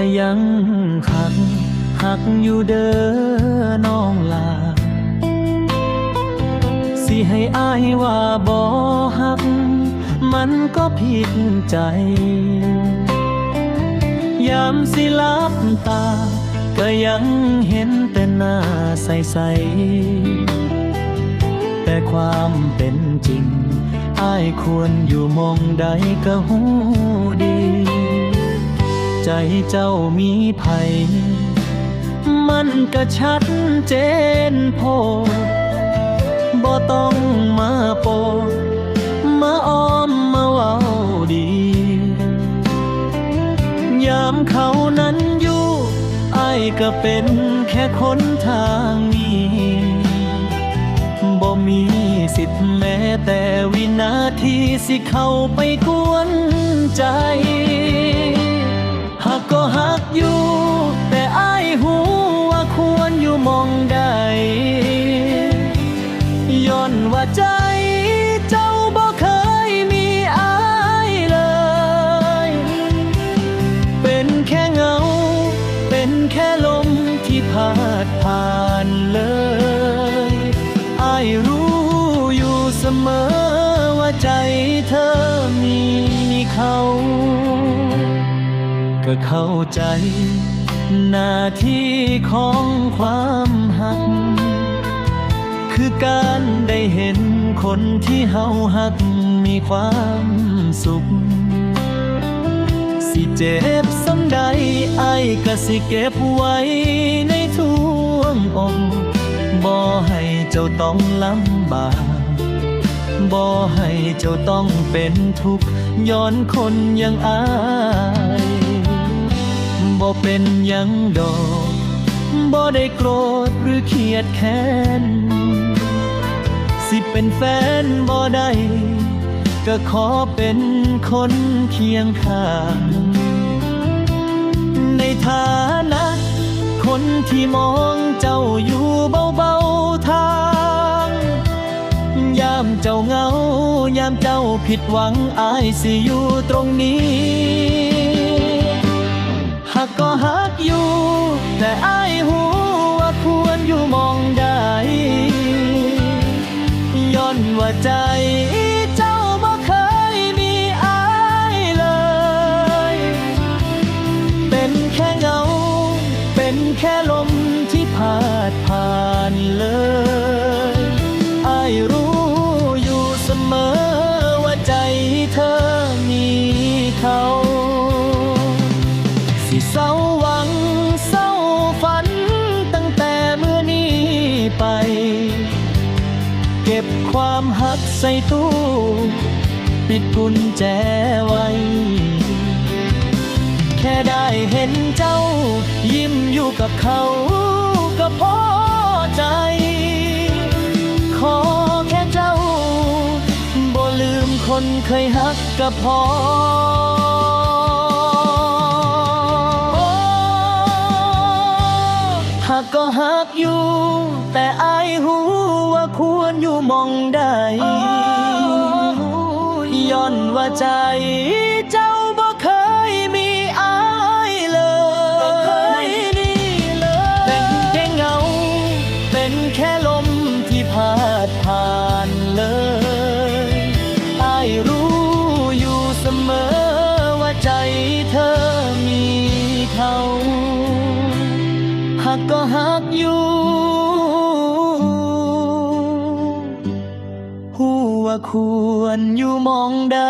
ก็ยังหักอยู่เด้อน้องลาสิให้อายว่าบ่หักมันก็ผิดใจยามสิลับตาก็ยังเห็นแต่หน้าใสๆแต่ความเป็นจริงอ้ายควรอยู่มองใดก็หูดีใจเจ้ามีไผมันก็ชัดเจนโพดบ่ต้องมาโปดมาอ้อมมาเว้าดียามเขานั้นอยู่อ้ายก็เป็นแค่คนทางนี้บ่มีสิทธิ์แม้แต่วินาทีสิเข้าไปกวนใจหักก็หักอยู่แต่อ้ายหูว่าควรอยู่มองใดย้อนว่าใจเจ้าบ่เคยมีอ้ายเลยเป็นแค่เงาเป็นแค่ลมที่พาดผ่านเลยอ้ายรู้อยู่เสมอว่าใจเธอมีเขาก็เข้าใจหน้าที่ของความหักคือการได้เห็นคนที่เฮาหักมีความสุขสิเจ็บส่ำใดอ้ายก็สิเก็บไว้ในท่วงอกบ่ให้เจ้าต้องลำบากบ่ให้เจ้าต้องเป็นทุกข์ย้อนคนอย่างอ้ายบ่เป็นหยังดอกบ่ได้โกรธหรือเครียดแค้นสิเป็นแฟนบ่ได้ก็ขอเป็นคนเคียงข้างในฐานะคนที่มองเจ้าอยู่เบาๆทางยามเจ้าเหงายามเจ้าผิดหวังอ้ายสิอยู่ตรงนี้หักก็หักอยู่แต่อ้ายหูว่าควรอยู่มองใดย้อนว่าใจเจ้าบ่เคยมีอ้ายเลยเป็นแค่เงาเป็นแค่ลมที่พาดผ่านเลยอ้ายรู้อยู่เสมอว่าใจเธอมีเขาสิเศร้าหวังเศร้าฝันตั้งแต่เมื่อนี้ไปเก็บความหักใส่ตู้ปิดกุญแจไว้แค่ได้เห็นเจ้ายิ้มอยู่กับเขาก็พอใจขอแค่เจ้าบ่ลืมคนเคยหักก็พอหักก็หักอยู่แต่อ้ายหูว่าควรอยู่มองใดย้อนว่าใจเจ้าบ่เคยมีอ้ายเลยเป็นแค่เงาเป็นแค่ลมที่พาดผ่านเลยอ้ายรู้อยู่เสมอว่าใจเธอมีเขาหักก็หักอยู่หูว่าควรอยู่มองใด